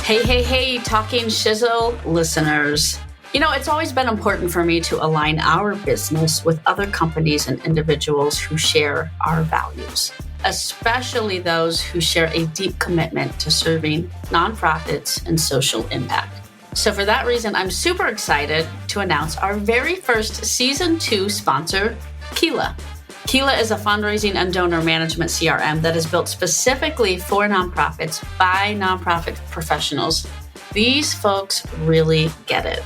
Hey, Talking Shizzle listeners. You know, it's always been important for me to align our business with other companies and individuals who share our values, especially those who share a deep commitment to serving nonprofits and social impact. So for that reason, I'm super excited to announce our very first Season 2 sponsor, Keela. Keela is a fundraising and donor management CRM that is built specifically for nonprofits by nonprofit professionals. These folks really get it.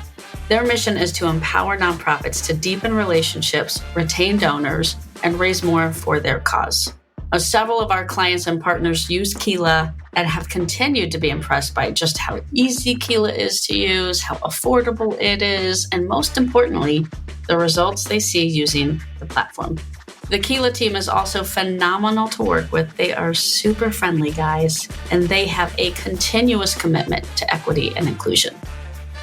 Their mission is to empower nonprofits to deepen relationships, retain donors, and raise more for their cause. Several of our clients and partners use Keela and have continued to be impressed by just how easy Keela is to use, how affordable it is, and most importantly, the results they see using the platform. The Keela team is also phenomenal to work with. They are super friendly guys, and they have a continuous commitment to equity and inclusion.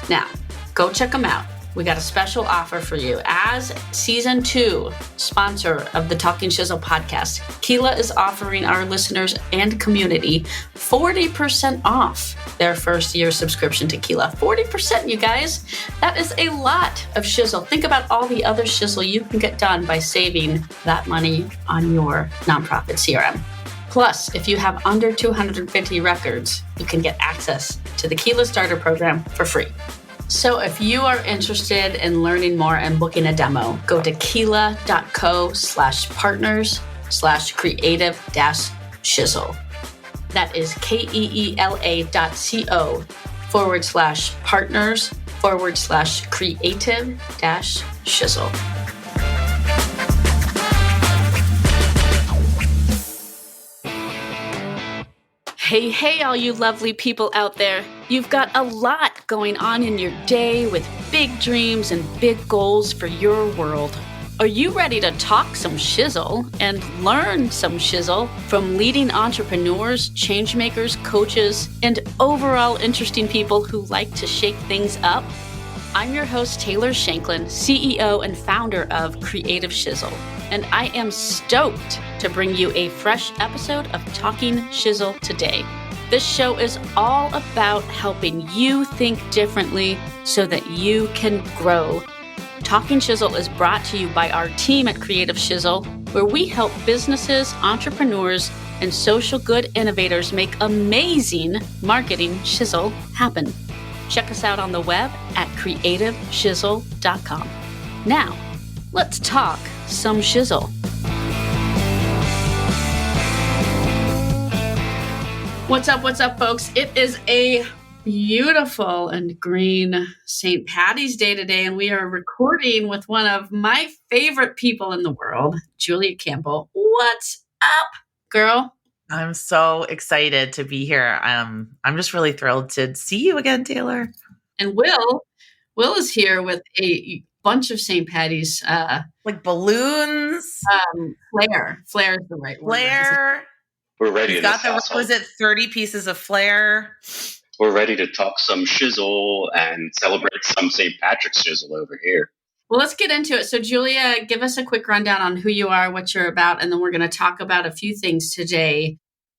Now, go check them out. We got a special offer for you. As Season 2 sponsor of the Talking Shizzle podcast, Keela is offering our listeners and community 40% off their first year subscription to Keela. 40%, you guys. That is a lot of shizzle. Think about all the other shizzle you can get done by saving that money on your nonprofit CRM. Plus, if you have under 250 records, you can get access to the Keela Starter Program for free. So if you are interested in learning more and booking a demo, go to keela.co/partners/creative-shizzle. That is keela.co/partners/creative-shizzle. Hey, all you lovely people out there. You've got a lot going on in your day with big dreams and big goals for your world. Are you ready to talk some shizzle and learn some shizzle from leading entrepreneurs, changemakers, coaches, and overall interesting people who like to shake things up? I'm your host, Taylor Shanklin, CEO and founder of Creative Shizzle, and I am stoked to bring you a fresh episode of Talking Shizzle today. This show is all about helping you think differently so that you can grow. Talking Shizzle is brought to you by our team at Creative Shizzle, where we help businesses, entrepreneurs, and social good innovators make amazing marketing shizzle happen. Check us out on the web at creativeshizzle.com. Now, let's talk some shizzle. What's up, folks? It is a beautiful and green St. Paddy's Day today, and we are recording with one of my favorite people in the world, Julia Campbell. What's up, girl? I'm so excited to be here. I'm just really thrilled to see you again, Taylor. And Will is here with a bunch of St. Paddy's. Like balloons. Flair. Flair is the right word. Flair. We're ready. He's got the requisite 30 pieces of flair. We're ready to talk some shizzle and celebrate some St. Patrick's shizzle over here. Well, let's get into it. So, Julia, give us a quick rundown on who you are, what you're about, and then we're going to talk about a few things today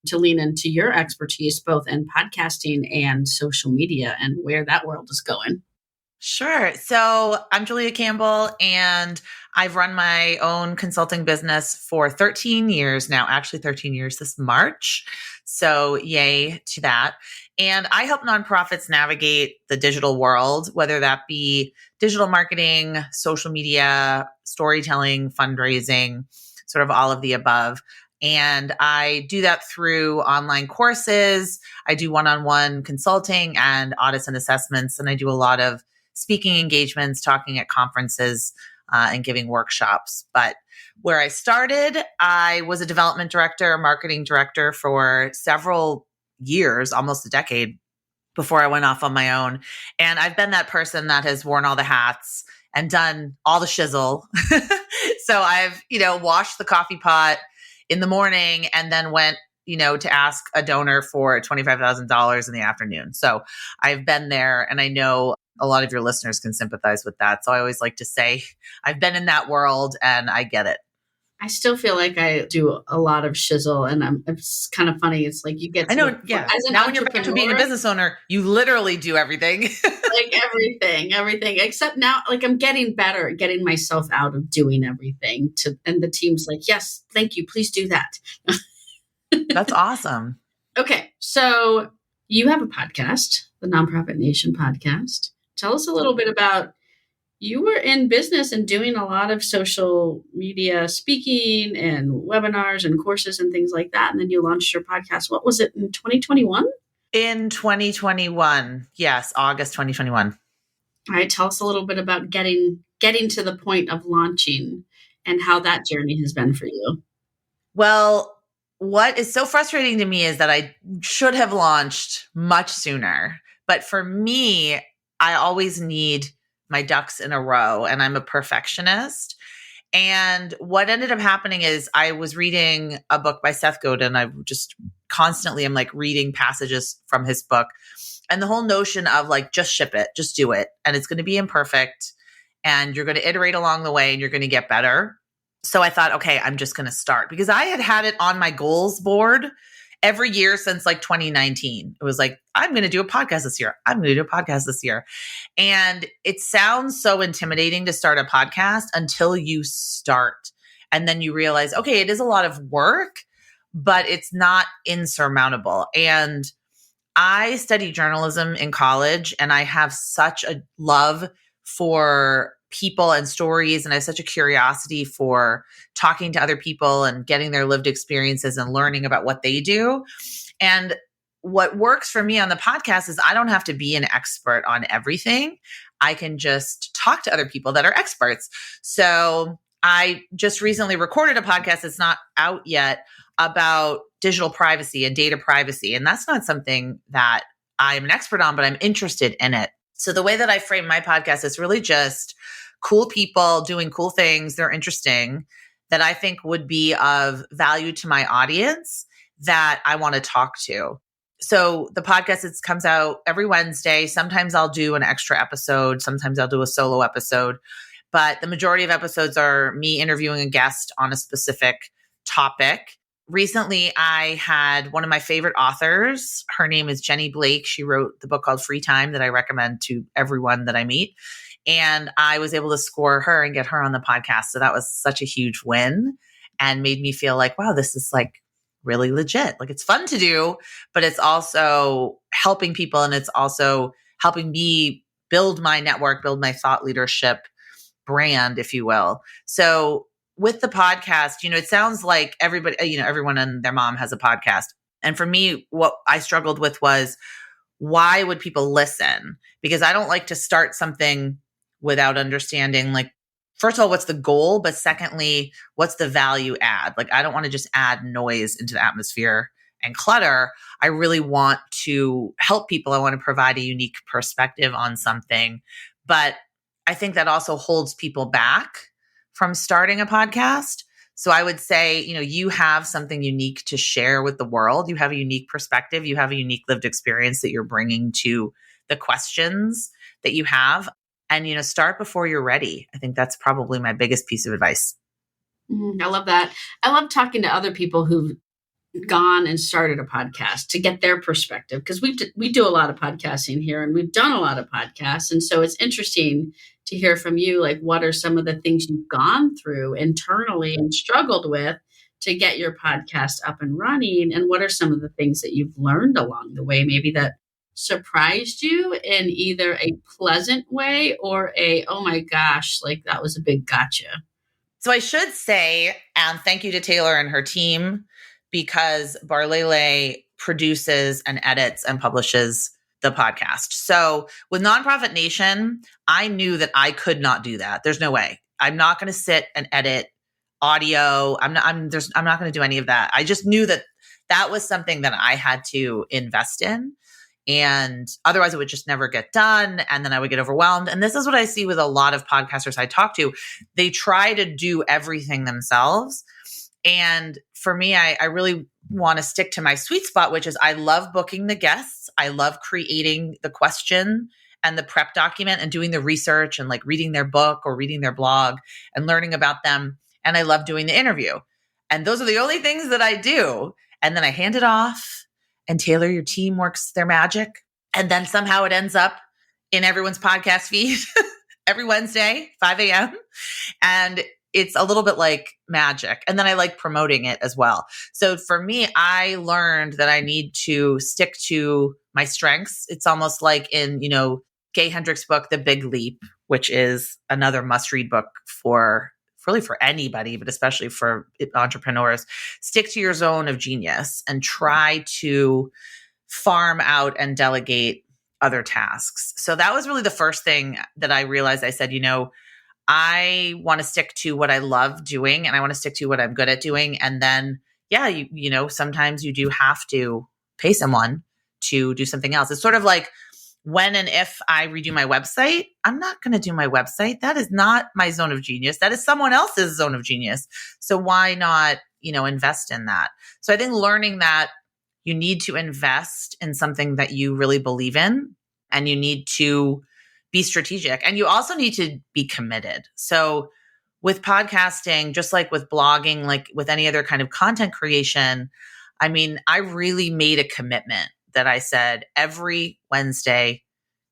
to lean into your expertise, both in podcasting and social media and where that world is going. Sure. So I'm Julia Campbell, and I've run my own consulting business for 13 years now, actually 13 years this March. So yay to that. And I help nonprofits navigate the digital world, whether that be digital marketing, social media, storytelling, fundraising, sort of all of the above. And I do that through online courses. I do one-on-one consulting and audits and assessments. And I do a lot of speaking engagements, talking at conferences, and giving workshops. But where I started, I was a development director, marketing director for several years, almost a decade, before I went off on my own. And I've been that person that has worn all the hats and done all the shizzle. So I've, washed the coffee pot in the morning and then went, to ask a donor for $25,000 in the afternoon. So I've been there, and I know a lot of your listeners can sympathize with that. So I always like to say I've been in that world and I get it. I still feel like I do a lot of shizzle, and it's kind of funny. It's like you get I to know. Yeah. as an Now when you're back to being a entrepreneur, business owner, you literally do everything. like everything, except now, like I'm getting better at getting myself out of doing everything and the team's like, yes, thank you. Please do that. That's awesome. Okay. So you have a podcast, the Nonprofit Nation podcast. Tell us a little bit about, you were in business and doing a lot of social media speaking and webinars and courses and things like that. And then you launched your podcast. What was it, in 2021? In 2021. Yes, August 2021. All right. Tell us a little bit about getting to the point of launching and how that journey has been for you. Well, what is so frustrating to me is that I should have launched much sooner. But for me, I always need my ducks in a row, and I'm a perfectionist. And what ended up happening is I was reading a book by Seth God, and I just constantly am like reading passages from his book. And the whole notion of like, just ship it, just do it. And it's going to be imperfect, and you're going to iterate along the way, and you're going to get better. So I thought, okay, I'm just going to start, because I had it on my goals board every year since like 2019. It was like, I'm going to do a podcast this year. I'm going to do a podcast this year. And it sounds so intimidating to start a podcast until you start. And then you realize, okay, it is a lot of work, but it's not insurmountable. And I studied journalism in college, and I have such a love for people and stories. And I have such a curiosity for talking to other people and getting their lived experiences and learning about what they do. And what works for me on the podcast is I don't have to be an expert on everything. I can just talk to other people that are experts. So I just recently recorded a podcast that's not out yet about digital privacy and data privacy. And that's not something that I'm an expert on, but I'm interested in it. So the way that I frame my podcast is really just cool people doing cool things. They're interesting, that I think would be of value to my audience, that I want to talk to. So the podcast, it comes out every Wednesday. Sometimes I'll do an extra episode. Sometimes I'll do a solo episode. But the majority of episodes are me interviewing a guest on a specific topic. Recently, I had one of my favorite authors. Her name is Jenny Blake. She wrote the book called Free Time that I recommend to everyone that I meet. And I was able to score her and get her on the podcast. So that was such a huge win and made me feel like, wow, this is like really legit. Like, it's fun to do, but it's also helping people. And it's also helping me build my network, build my thought leadership brand, if you will. So with the podcast, it sounds like everybody, everyone and their mom has a podcast. And for me, what I struggled with was, why would people listen? Because I don't like to start something without understanding, like, first of all, what's the goal? But secondly, what's the value add? Like, I don't want to just add noise into the atmosphere and clutter. I really want to help people. I want to provide a unique perspective on something. But I think that also holds people back from starting a podcast. So I would say, you have something unique to share with the world. You have a unique perspective. You have a unique lived experience that you're bringing to the questions that you have. And, start before you're ready. I think that's probably my biggest piece of advice. I love that. I love talking to other people who've gone and started a podcast to get their perspective, because we do a lot of podcasting here, and we've done a lot of podcasts. And so it's interesting to hear from you, like, what are some of the things you've gone through internally and struggled with to get your podcast up and running? And what are some of the things that you've learned along the way, maybe that surprised you in either a pleasant way or a, oh my gosh, like that was a big gotcha? So I should say, thank you to Taylor and her team, because Barlele produces and edits and publishes the podcast. So with Nonprofit Nation, I knew that I could not do that. There's no way. I'm not going to sit and edit audio. I'm not going to do any of that. I just knew that that was something that I had to invest in. And otherwise it would just never get done. And then I would get overwhelmed. And this is what I see with a lot of podcasters I talk to. They try to do everything themselves. And for me, I really want to stick to my sweet spot, which is I love booking the guests. I love creating the question and the prep document and doing the research and like reading their book or reading their blog and learning about them. and I love doing the interview. And those are the only things that I do. And then I hand it off, and Taylor, your team, works their magic. And then somehow it ends up in everyone's podcast feed every Wednesday, 5 a.m. And it's a little bit like magic. And then I like promoting it as well. So for me, I learned that I need to stick to my strengths. It's almost like in, Gay Hendricks' book, The Big Leap, which is another must-read book for anybody, but especially for entrepreneurs. Stick to your zone of genius and try to farm out and delegate other tasks. So that was really the first thing that I realized. I said, I want to stick to what I love doing, and I want to stick to what I'm good at doing. And then, sometimes you do have to pay someone to do something else. It's sort of like when and if I redo my website, I'm not going to do my website. That is not my zone of genius. That is someone else's zone of genius. So why not, invest in that? So I think learning that you need to invest in something that you really believe in, and you need to be strategic, and you also need to be committed. So with podcasting, just like with blogging, like with any other kind of content creation, I really made a commitment that I said every Wednesday,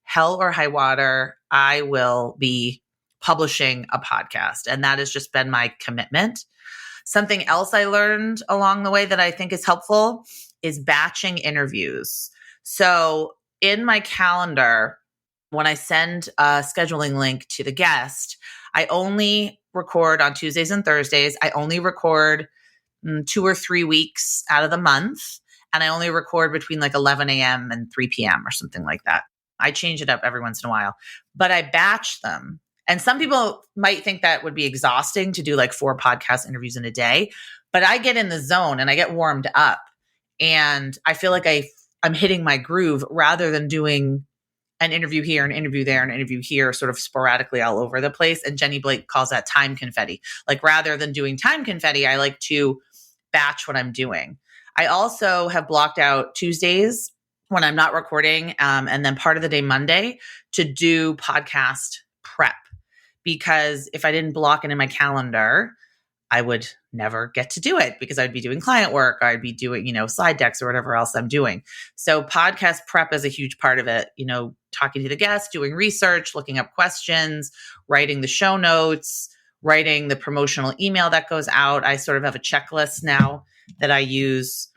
hell or high water, I will be publishing a podcast. And that has just been my commitment. Something else I learned along the way that I think is helpful is batching interviews. So in my calendar, when I send a scheduling link to the guest, I only record on Tuesdays and Thursdays. I only record 2 or 3 weeks out of the month. And I only record between like 11 a.m. and 3 p.m. or something like that. I change it up every once in a while, but I batch them. And some people might think that would be exhausting to do like 4 podcast interviews in a day, but I get in the zone and I get warmed up, and I feel like I'm hitting my groove rather than doing an interview here, an interview there, an interview here, sort of sporadically all over the place. And Jenny Blake calls that time confetti. Like rather than doing time confetti, I like to batch what I'm doing. I also have blocked out Tuesdays when I'm not recording, and then part of the day Monday to do podcast prep. Because if I didn't block it in my calendar, I would never get to do it because I'd be doing client work. I'd be doing, slide decks or whatever else I'm doing. So podcast prep is a huge part of it, talking to the guests, doing research, looking up questions, writing the show notes, writing the promotional email that goes out. I sort of have a checklist now that I use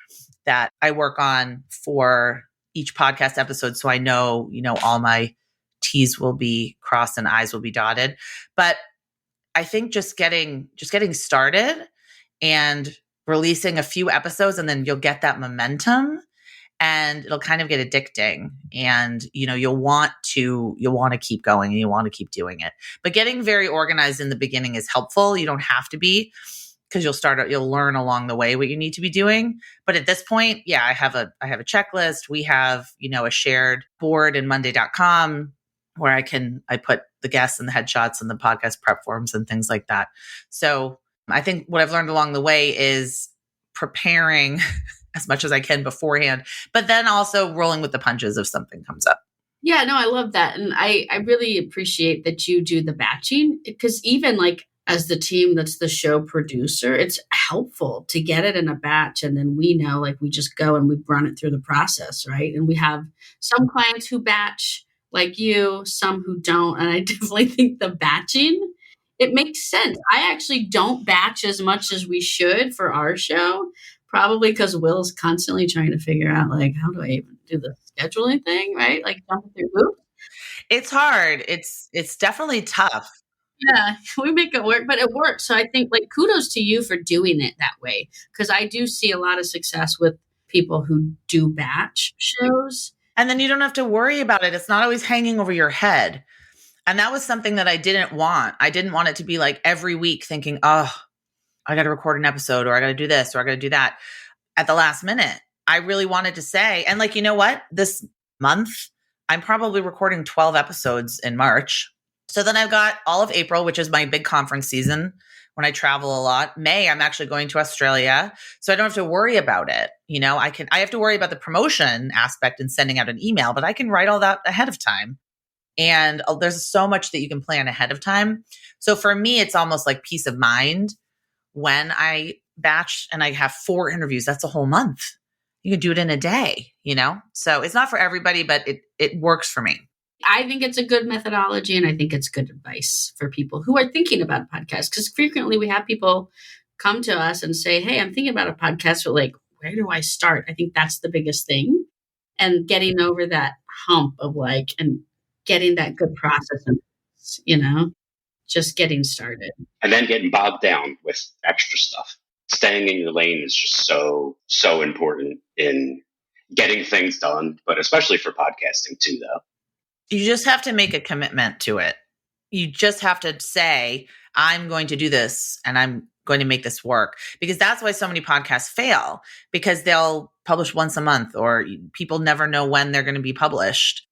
that I work on for each podcast episode. So I know, all my T's will be crossed and I's will be dotted. But I think just getting started and releasing a few episodes, and then you'll get that momentum, and it'll kind of get addicting, and you'll want to keep going, and you want to keep doing it. But getting very organized in the beginning is helpful. You don't have to be, because you'll learn along the way what you need to be doing. But at this point, yeah, I have a checklist. We have, a shared board in Monday.com where I put the guests and the headshots and the podcast prep forms and things like that. So I think what I've learned along the way is preparing as much as I can beforehand, but then also rolling with the punches if something comes up. Yeah, no, I love that. And I really appreciate that you do the batching, because even like as the team that's the show producer, it's helpful to get it in a batch. And then we know, like, we just go and we run it through the process, right? And we have some clients who batch like you, some who don't. And I definitely think the batching, it makes sense. I actually don't batch as much as we should for our show, probably because Will's constantly trying to figure out, like, how do I even do the scheduling thing, right? Like, jumping through hoops. It's hard. It's definitely tough. Yeah, we make it work, but it works. So I think, like, kudos to you for doing it that way, because I do see a lot of success with people who do batch shows. And then you don't have to worry about it. It's not always hanging over your head. And that was something that I didn't want. I didn't want it to be like every week thinking, oh, I got to record an episode, or I got to do this, or I got to do that at the last minute. I really wanted to say, and like, you know what? This month, I'm probably recording 12 episodes in March. So then I've got all of April, which is my big conference season when I travel a lot. May, I'm actually going to Australia. So I don't have to worry about it. I have to worry about the promotion aspect and sending out an email, but I can write all that ahead of time. And there's so much that you can plan ahead of time. So for me, it's almost like peace of mind when I batch and I have 4 interviews. That's a whole month. You can do it in a day, So it's not for everybody, but it works for me. I think it's a good methodology, and I think it's good advice for people who are thinking about a podcast, because frequently we have people come to us and say, hey, I'm thinking about a podcast, but like, where do I start? I think that's the biggest thing. And getting over that hump of and getting that good process and, just getting started. And then getting bogged down with extra stuff. Staying in your lane is just so important in getting things done, but especially for podcasting too, though. You just have to make a commitment to it. You just have to say, I'm going to do this and I'm going to make this work, because that's why so many podcasts fail, because they'll publish once a month or people never know when they're going to be published.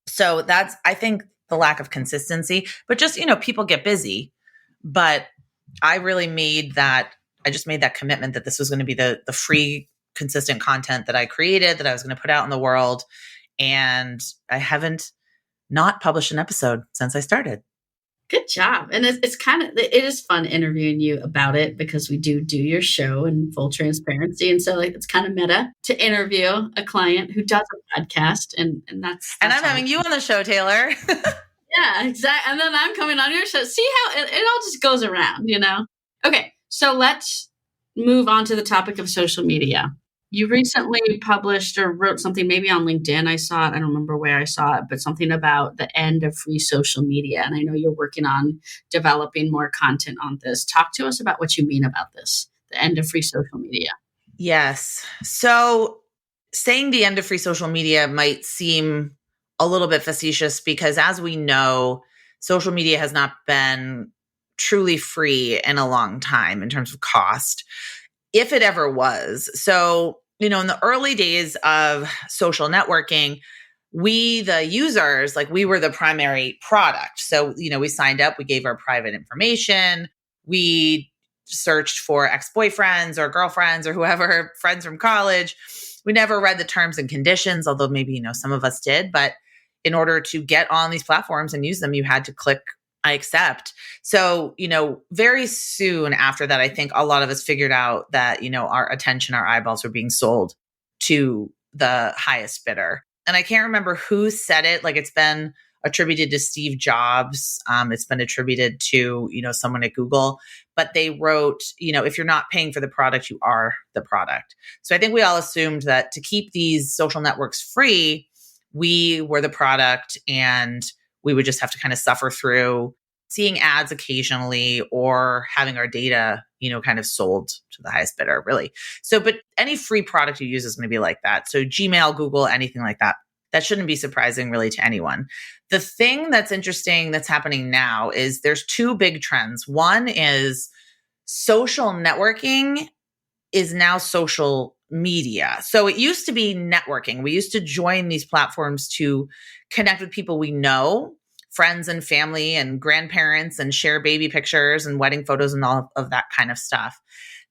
So that's, I think, the lack of consistency, but just, people get busy. But I really just made that commitment that this was going to be the free, consistent content that I created, that I was going to put out in the world. And I haven't not published an episode since I started. Good job. And it is fun interviewing you about it, because we do your show in full transparency. And so it's kind of meta to interview a client who does a podcast. And that's I'm having you on the show, Taylor. Yeah, exactly. And then I'm coming on your show. See how it all just goes around, Okay, so let's move on to the topic of social media. You recently published or wrote something, maybe on LinkedIn. I saw it. I don't remember where I saw it, but something about the end of free social media. And I know you're working on developing more content on this. Talk to us about what you mean about this, the end of free social media. Yes. So saying the end of free social media might seem a little bit facetious, because as we know, social media has not been truly free in a long time in terms of cost, if it ever was. So, in the early days of social networking, we, the users, we were the primary product. So, we signed up, we gave our private information, we searched for ex-boyfriends or girlfriends or whoever, friends from college. We never read the terms and conditions, although maybe, some of us did. But in order to get on these platforms and use them, you had to click I accept. So, very soon after that, I think a lot of us figured out that, our attention, our eyeballs were being sold to the highest bidder. And I can't remember who said it. It's been attributed to Steve Jobs. It's been attributed to, someone at Google, but they wrote, if you're not paying for the product, you are the product. So I think we all assumed that to keep these social networks free, we were the product, and we would just have to kind of suffer through seeing ads occasionally or having our data, kind of sold to the highest bidder, really. So, but any free product you use is going to be like that. So Gmail, Google, anything like that. That shouldn't be surprising really to anyone. The thing that's interesting that's happening now is there's 2 big trends. One is social networking is now social media. So it used to be networking. We used to join these platforms to connect with people we know, friends and family and grandparents, and share baby pictures and wedding photos and all of that kind of stuff.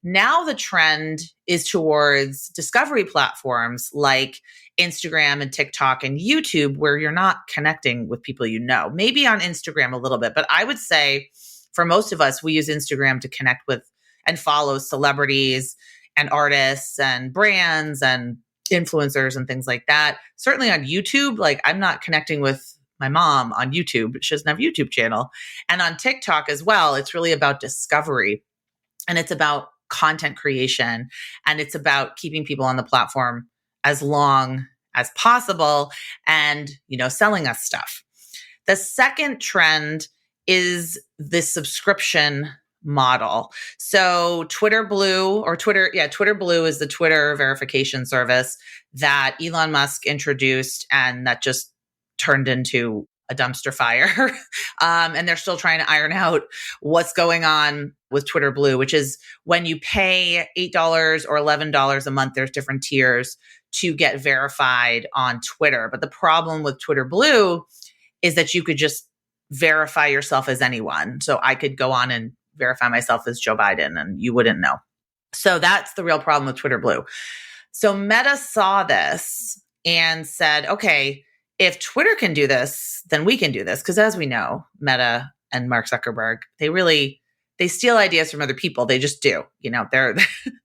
Now the trend is towards discovery platforms like Instagram and TikTok and YouTube, where you're not connecting with people you know. Maybe on Instagram a little bit, but I would say for most of us, we use Instagram to connect with and follow celebrities and artists and brands and influencers and things like that. Certainly on YouTube, I'm not connecting with my mom on YouTube. She doesn't have a YouTube channel. And on TikTok as well, it's really about discovery, and it's about content creation, and it's about keeping people on the platform as long as possible and, selling us stuff. The second trend is this subscription model. So Twitter Blue is the Twitter verification service that Elon Musk introduced, and that just turned into a dumpster fire. And they're still trying to iron out what's going on with Twitter Blue, which is when you pay $8 or $11 a month, there's different tiers to get verified on Twitter. But the problem with Twitter Blue is that you could just verify yourself as anyone. So I could go on and verify myself as Joe Biden and you wouldn't know. So that's the real problem with Twitter Blue. So Meta saw this and said, okay, if Twitter can do this, then we can do this. Because as we know, Meta and Mark Zuckerberg, they really they steal ideas from other people. They just do.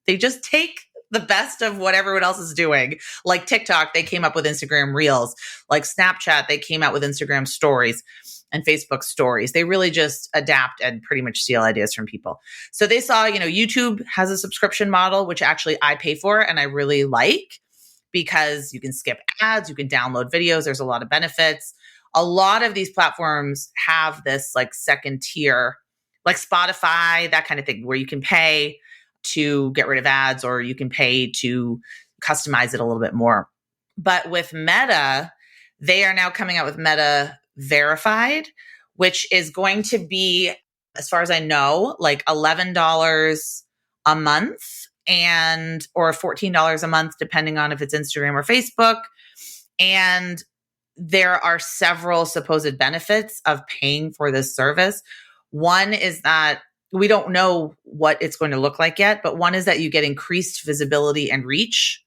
They just take the best of what everyone else is doing. Like TikTok, they came up with Instagram Reels. Like Snapchat, they came out with Instagram Stories and Facebook Stories. They really just adapt and pretty much steal ideas from people. So they saw, YouTube has a subscription model, which actually I pay for and I really like, because you can skip ads, you can download videos. There's a lot of benefits. A lot of these platforms have this like second tier, like Spotify, that kind of thing, where you can pay to get rid of ads or you can pay to customize it a little bit more. But with Meta, they are now coming out with Meta Verified, which is going to be, as far as I know, like $11 a month or $14 a month, depending on if it's Instagram or Facebook. And there are several supposed benefits of paying for this service. One is that we don't know what it's going to look like yet, but one is that you get increased visibility and reach.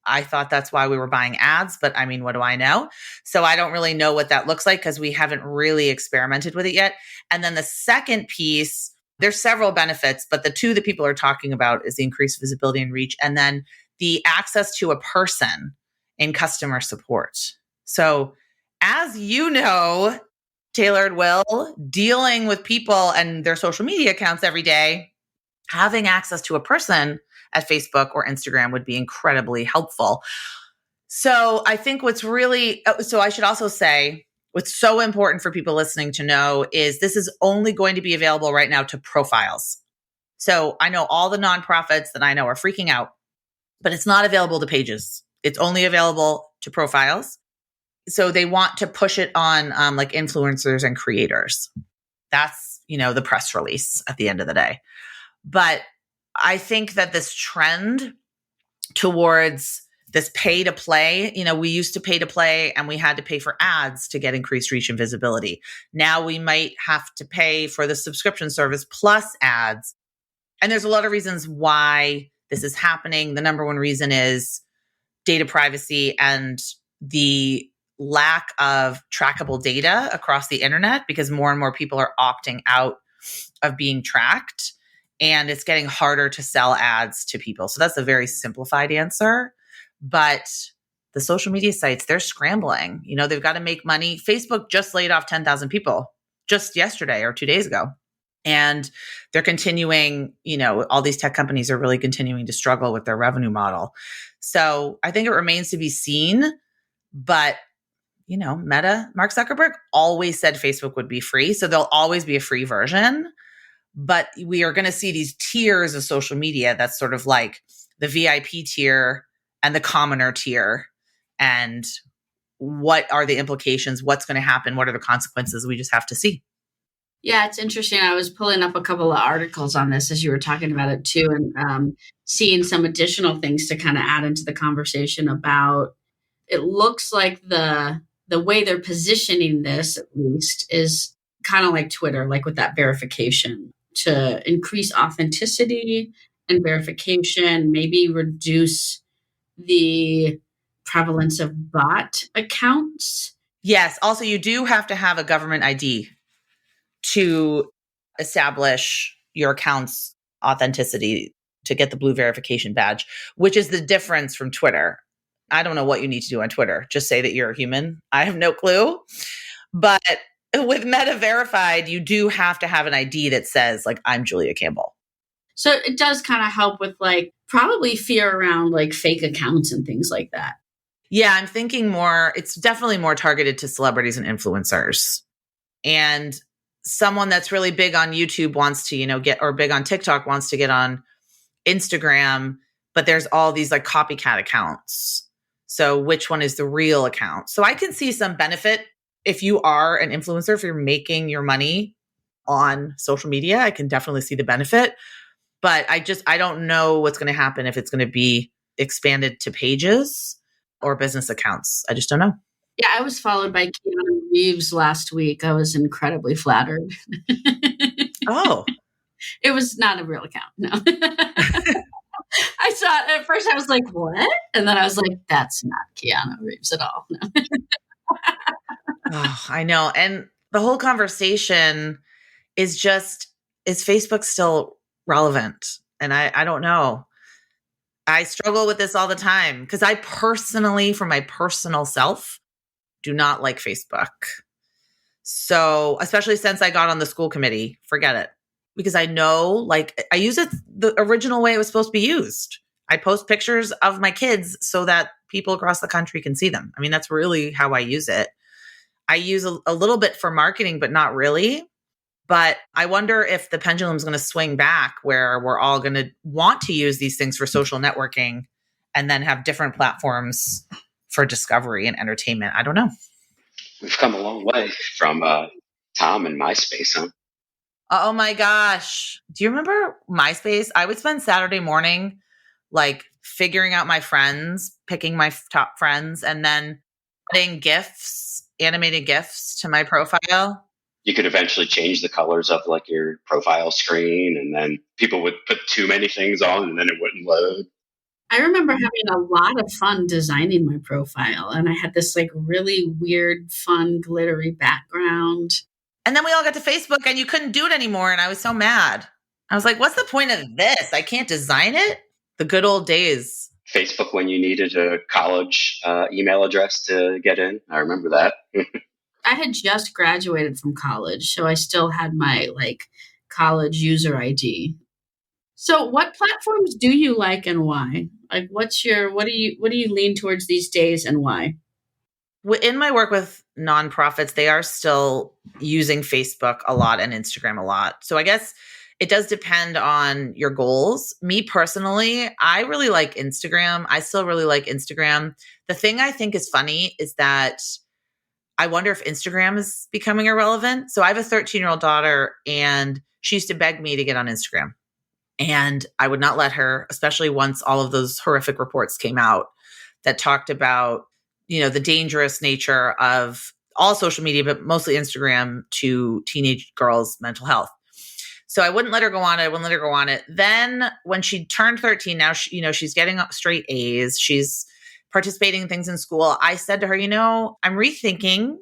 I thought that's why we were buying ads, but I mean, what do I know? So I don't really know what that looks like because we haven't really experimented with it yet. And then the second piece, there's several benefits, but the two that people are talking about is the increased visibility and reach, and then the access to a person in customer support. So as you know, Taylor and Will, dealing with people and their social media accounts every day, having access to a person at Facebook or Instagram would be incredibly helpful. So I think so I should also say, what's so important for people listening to know is this is only going to be available right now to profiles. So I know all the nonprofits that I know are freaking out, but it's not available to pages. It's only available to profiles. So they want to push it on like influencers and creators. That's, the press release at the end of the day. But I think that this trend towards this pay to play, we used to pay to play and we had to pay for ads to get increased reach and visibility. Now we might have to pay for the subscription service plus ads. And there's a lot of reasons why this is happening. The number one reason is data privacy and the lack of trackable data across the internet, because more and more people are opting out of being tracked. And it's getting harder to sell ads to people. So that's a very simplified answer. But the social media sites, they're scrambling. They've got to make money. Facebook just laid off 10,000 people just yesterday or 2 days ago. And they're continuing, all these tech companies are really continuing to struggle with their revenue model. So I think it remains to be seen. But, Meta, Mark Zuckerberg always said Facebook would be free. So there'll always be a free version. But we are going to see these tiers of social media that's sort of like the VIP tier and the commoner tier. And what are the implications? What's going to happen? What are the consequences? We just have to see. Yeah, it's interesting. I was pulling up a couple of articles on this as you were talking about it too, and seeing some additional things to kind of add into the conversation about, it looks like the way they're positioning this, at least, is kind of like Twitter, like with that verification, to increase authenticity and verification, maybe reduce the prevalence of bot accounts. Yes. Also, you do have to have a government ID to establish your account's authenticity to get the blue verification badge, which is the difference from Twitter. I don't know what you need to do on Twitter. Just say that you're a human. I have no clue. But with Meta Verified, you do have to have an ID that says, like, I'm Julia Campbell. So it does kind of help with like probably fear around like fake accounts and things like that. Yeah, I'm thinking it's definitely more targeted to celebrities and influencers. And someone that's really big on YouTube wants to, or big on TikTok wants to get on Instagram, but there's all these like copycat accounts. So which one is the real account? So I can see some benefit if you are an influencer, if you're making your money on social media, I can definitely see the benefit. But I don't know what's going to happen if it's going to be expanded to pages or business accounts. I just don't know. Yeah, I was followed by Keanu Reeves last week. I was incredibly flattered. Oh. It was not a real account, no. I saw it at first, I was like, what? And then I was like, that's not Keanu Reeves at all. No. Oh, I know. And the whole conversation is just, is Facebook still relevant? And I don't know. I struggle with this all the time because I personally, for my personal self, do not like Facebook. So, especially since I got on the school committee, forget it. Because I know, like, I use it the original way it was supposed to be used. I post pictures of my kids so that people across the country can see them. I mean, that's really how I use it. I use a little bit for marketing, but not really. But I wonder if the pendulum's going to swing back where we're all going to want to use these things for social networking and then have different platforms for discovery and entertainment. I don't know. We've come a long way from Tom and MySpace, huh? Oh my gosh. Do you remember MySpace? I would spend Saturday morning like figuring out my friends, picking my top friends, and then adding GIFs, animated GIFs to my profile. You could eventually change the colors of like your profile screen, and then people would put too many things on and then it wouldn't load. I remember having a lot of fun designing my profile, and I had this like really weird, fun, glittery background. And then we all got to Facebook and you couldn't do it anymore. And I was so mad. I was like, what's the point of this? I can't design it? The good old days. Facebook when you needed a college email address to get in. I remember that. I had just graduated from college, so I still had my like college user ID. So what platforms do you like and why? Like what do you lean towards these days and why? In my work with nonprofits, they are still using Facebook a lot and Instagram a lot. So I guess it does depend on your goals. Me personally, I really like Instagram. I still really like Instagram. The thing I think is funny is that I wonder if Instagram is becoming irrelevant. So I have a 13-year-old daughter and she used to beg me to get on Instagram. And I would not let her, especially once all of those horrific reports came out that talked about, the dangerous nature of all social media, but mostly Instagram to teenage girls' mental health. So I wouldn't let her go on it. I wouldn't let her go on it. Then when she turned 13, now she's getting straight A's. She's participating in things in school. I said to her, I'm rethinking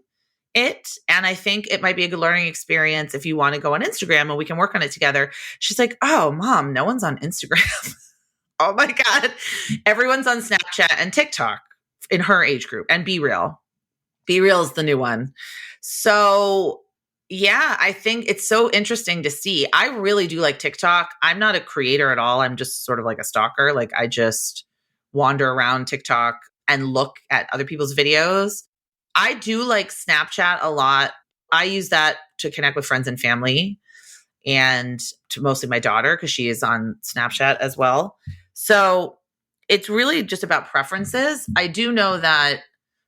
it. And I think it might be a good learning experience if you want to go on Instagram and we can work on it together. She's like, oh, Mom, no one's on Instagram. Oh my God. Everyone's on Snapchat and TikTok in her age group and Be Real. Be Real is the new one. So yeah, I think it's so interesting to see. I really do like TikTok. I'm not a creator at all. I'm just sort of like a stalker. Like I just wander around TikTok and look at other people's videos. I do like Snapchat a lot. I use that to connect with friends and family and to mostly my daughter because she is on Snapchat as well. So it's really just about preferences. I do know that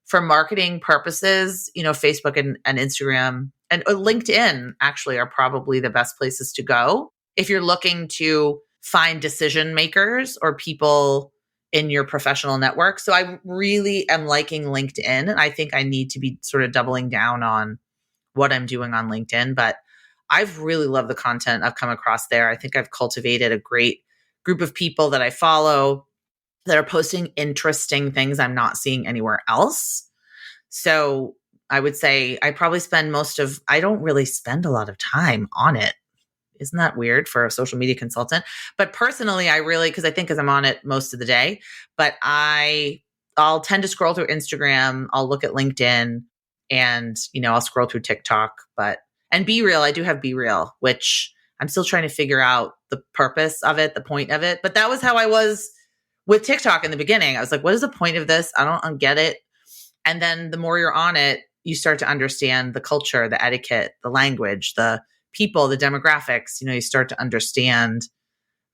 for marketing purposes, Facebook and Instagram and LinkedIn actually are probably the best places to go if you're looking to find decision makers or people in your professional network. So I really am liking LinkedIn, and I think I need to be sort of doubling down on what I'm doing on LinkedIn. But I've really loved the content I've come across there. I think I've cultivated a great group of people that I follow that are posting interesting things I'm not seeing anywhere else. So I would say I probably I don't really spend a lot of time on it. Isn't that weird for a social media consultant? But personally, because I'm on it most of the day, but I'll tend to scroll through Instagram. I'll look at LinkedIn and, I'll scroll through TikTok, and Be Real. I do have Be Real, which I'm still trying to figure out the purpose of it, the point of it. But that was how I was with TikTok in the beginning. I was like, what is the point of this? I don't get it. And then the more you're on it, you start to understand the culture, the etiquette, the language, the people, the demographics. You start to understand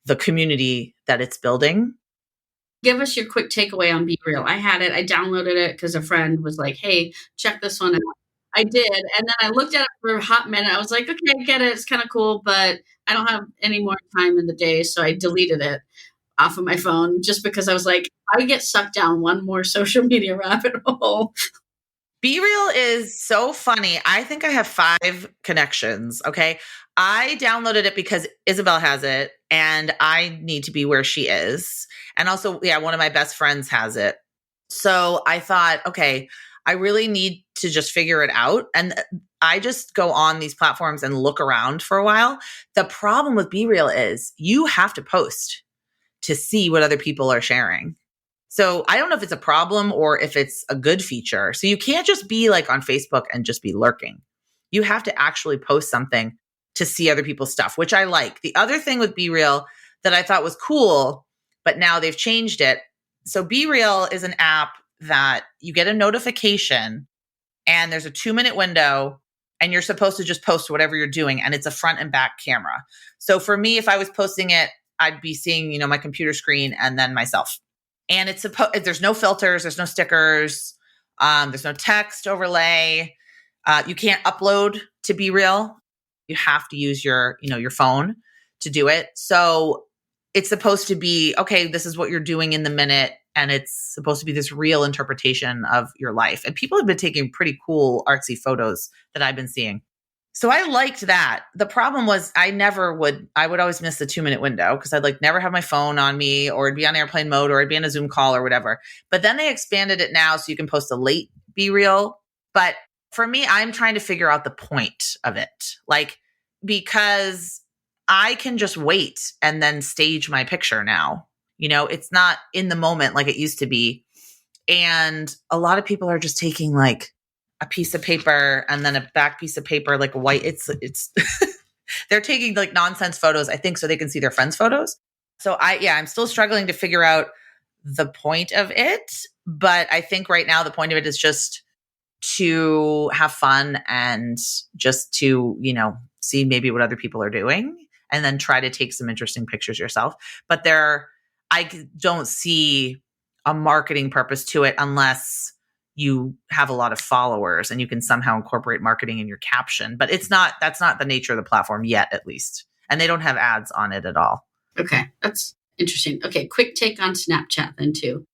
the community that it's building. Give us your quick takeaway on Be Real. I had it. I downloaded it because a friend was like, hey, check this one out. I did. And then I looked at it for a hot minute. I was like, okay, I get it. It's kind of cool, but I don't have any more time in the day. So I deleted it off of my phone just because I was like, I get sucked down one more social media rabbit hole. Be Real is so funny. I think I have 5 connections. Okay. I downloaded it because Isabel has it and I need to be where she is. And also, one of my best friends has it. So I thought, okay, I really need to just figure it out. And I just go on these platforms and look around for a while. The problem with Be Real is you have to post to see what other people are sharing. So I don't know if it's a problem or if it's a good feature. So you can't just be like on Facebook and just be lurking. You have to actually post something to see other people's stuff, which I like. The other thing with Be Real that I thought was cool, but now they've changed it. So Be Real is an app that you get a notification and there's a 2-minute window and you're supposed to just post whatever you're doing. And it's a front and back camera. So for me, if I was posting it, I'd be seeing, my computer screen and then myself. And it's there's no filters, there's no stickers, there's no text overlay. You can't upload to Be Real. You have to use your phone to do it. So it's supposed to be, okay, this is what you're doing in the minute. And it's supposed to be this real interpretation of your life. And people have been taking pretty cool artsy photos that I've been seeing. So I liked that. The problem was I would always miss the 2-minute window because I'd never have my phone on me, or it'd be on airplane mode, or I'd be on a Zoom call or whatever. But then they expanded it now so you can post a late Be Real. But for me, I'm trying to figure out the point of it. Because I can just wait and then stage my picture now. It's not in the moment like it used to be. And a lot of people are just taking a piece of paper and then a back piece of paper, white. It's they're taking nonsense photos, I think, so they can see their friends' photos. So I'm still struggling to figure out the point of it. But I think right now the point of it is just to have fun and just to, see maybe what other people are doing and then try to take some interesting pictures yourself. But I don't see a marketing purpose to it unless you have a lot of followers and you can somehow incorporate marketing in your caption. But that's not the nature of the platform yet, at least. And they don't have ads on it at all. Okay, that's interesting. Okay, quick take on Snapchat then too.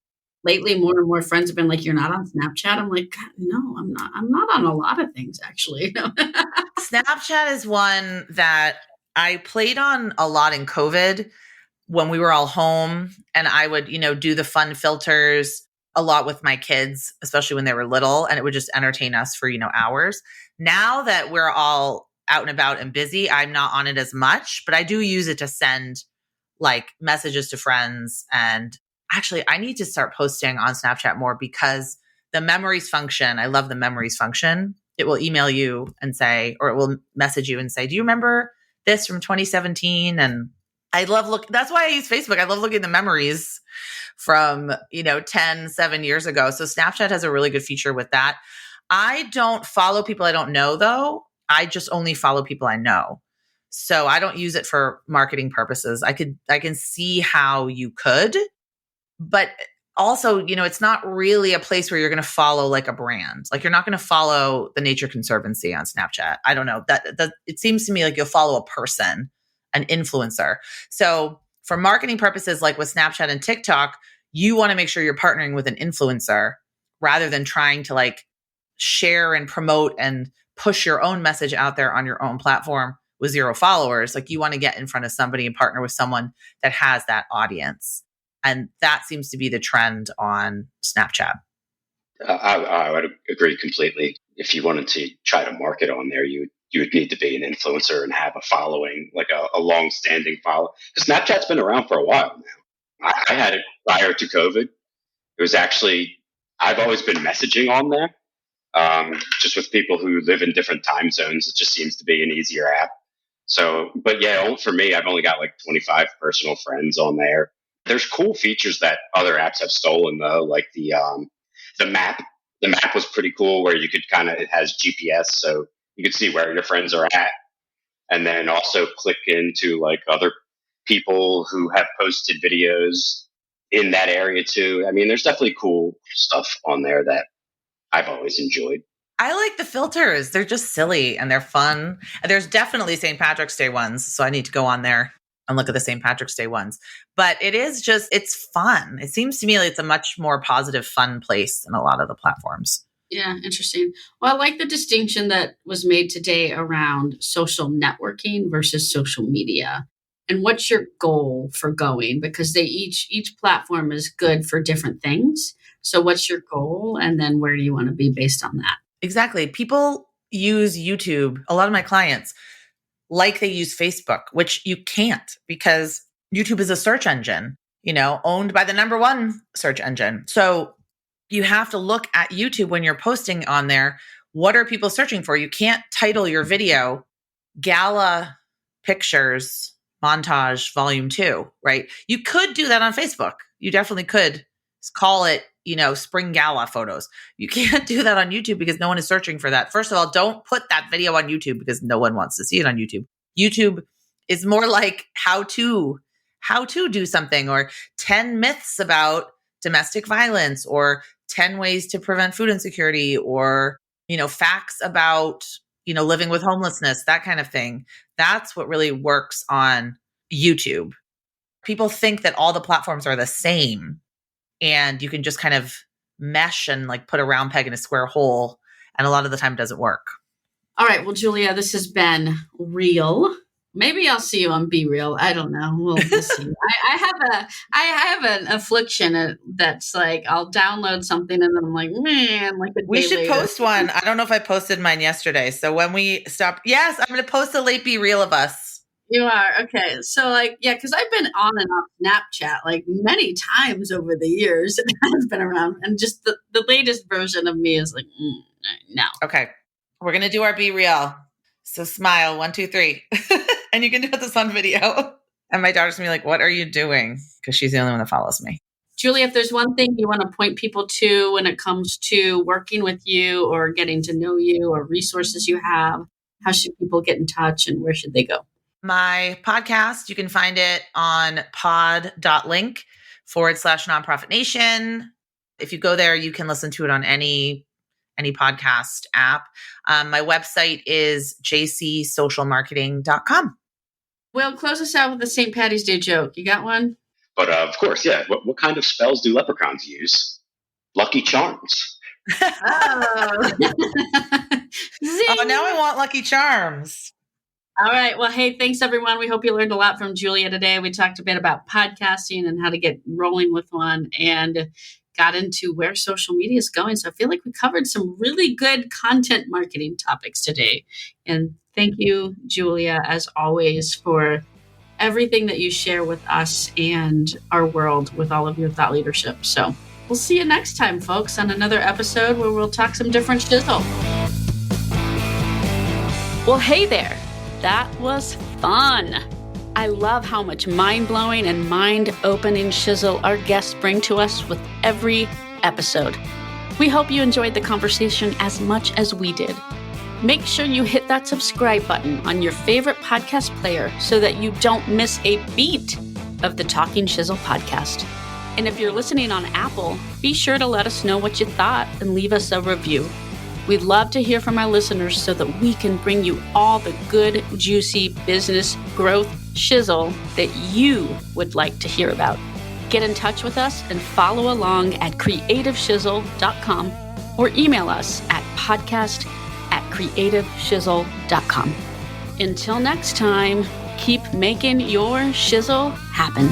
Lately, more and more friends have been like, "You're not on Snapchat." I'm like, God, no, I'm not. I'm not on a lot of things, actually. Snapchat is one that I played on a lot in COVID when we were all home, and I would, do the fun filters a lot with my kids, especially when they were little, and it would just entertain us for, hours. Now that we're all out and about and busy, I'm not on it as much, but I do use it to send messages to friends. And actually, I need to start posting on Snapchat more because the memories function, I love the memories function. It will email you and say, or it will message you and say, do you remember this from 2017? And I love that's why I use Facebook. I love looking at the memories from, 7 years ago. So Snapchat has a really good feature with that. I don't follow people I don't know though. I just only follow people I know. So I don't use it for marketing purposes. I can see how you could, but also, it's not really a place where you're going to follow a brand. You're not going to follow the Nature Conservancy on Snapchat. I don't know that it seems to me like you'll follow a person, an influencer. So for marketing purposes, like with Snapchat and TikTok, you want to make sure you're partnering with an influencer rather than trying to share and promote and push your own message out there on your own platform with 0 followers. You want to get in front of somebody and partner with someone that has that audience. And that seems to be the trend on Snapchat. I would agree completely. If you wanted to try to market on there, you would need to be an influencer and have a following, a long-standing follow. Because Snapchat's been around for a while now. I had it prior to COVID. It was actually, I've always been messaging on there, just with people who live in different time zones. It just seems to be an easier app. So, but yeah, for me, I've only got 25 personal friends on there. There's cool features that other apps have stolen though, like the map. The map was pretty cool where you could it has GPS, so you could see where your friends are at, and then also click into other people who have posted videos in that area too. I mean, there's definitely cool stuff on there that I've always enjoyed. I like the filters. They're just silly and they're fun. And there's definitely St. Patrick's Day ones, so I need to go on there and look at the St. Patrick's Day ones. But it's fun. It seems to me like it's a much more positive, fun place than a lot of the platforms. Yeah, interesting. Well, I like the distinction that was made today around social networking versus social media. And what's your goal for going? Because each platform is good for different things. So what's your goal? And then where do you want to be based on that? Exactly. People use YouTube, a lot of my clients, like they use Facebook, which you can't because YouTube is a search engine, owned by the number one search engine. So you have to look at YouTube when you're posting on there. What are people searching for? You can't title your video Gala Pictures Montage Volume 2, right? You could do that on Facebook. You definitely could call it, Spring Gala photos. You can't do that on YouTube because no one is searching for that. First of all, don't put that video on YouTube because no one wants to see it on YouTube. YouTube is more like how to do something, or 10 myths about domestic violence, or 10 ways to prevent food insecurity, or, facts about, living with homelessness, that kind of thing. That's what really works on YouTube. People think that all the platforms are the same and you can just kind of mesh and like put a round peg in a square hole. And a lot of the time it doesn't work. All right. Well, Julia, this has been real. Maybe I'll see you on Be Real. I don't know. We'll see. I have an affliction that's like I'll download something and then I'm like, man, like a we day should later. Post one. I don't know if I posted mine yesterday. So when we stop, yes, I'm going to post a late Be Real of us. You are? Okay. So because I've been on and off Snapchat like many times over the years. It has been around. And just the latest version of me is like, no. Okay. We're going to do our Be Real. So smile, 1, 2, 3. And you can do this on video. And my daughter's going to be like, what are you doing? Because she's the only one that follows me. Julia, if there's one thing you want to point people to when it comes to working with you or getting to know you or resources you have, how should people get in touch and where should they go? My podcast, you can find it on pod.link/nonprofit nation. If you go there, you can listen to it on any podcast app. My website is jcsocialmarketing.com. Well, close us out with a St. Patty's Day joke. You got one? But of course, yeah. What kind of spells do leprechauns use? Lucky Charms. Oh. Oh, now I want Lucky Charms. All right. Well, hey, thanks, everyone. We hope you learned a lot from Julia today. We talked a bit about podcasting and how to get rolling with one and got into where social media is going. So I feel like we covered some really good content marketing topics today. And thank you, Julia, as always, for everything that you share with us and our world with all of your thought leadership. So we'll see you next time, folks, on another episode where we'll talk some different shizzle. Well, hey there. That was fun. I love how much mind-blowing and mind-opening shizzle our guests bring to us with every episode. We hope you enjoyed the conversation as much as we did. Make sure you hit that subscribe button on your favorite podcast player so that you don't miss a beat of the Talking Shizzle podcast. And if you're listening on Apple, be sure to let us know what you thought and leave us a review. We'd love to hear from our listeners so that we can bring you all the good, juicy business growth shizzle that you would like to hear about. Get in touch with us and follow along at creativeshizzle.com or email us at podcast@creativeshizzle.com. Until next time, keep making your shizzle happen.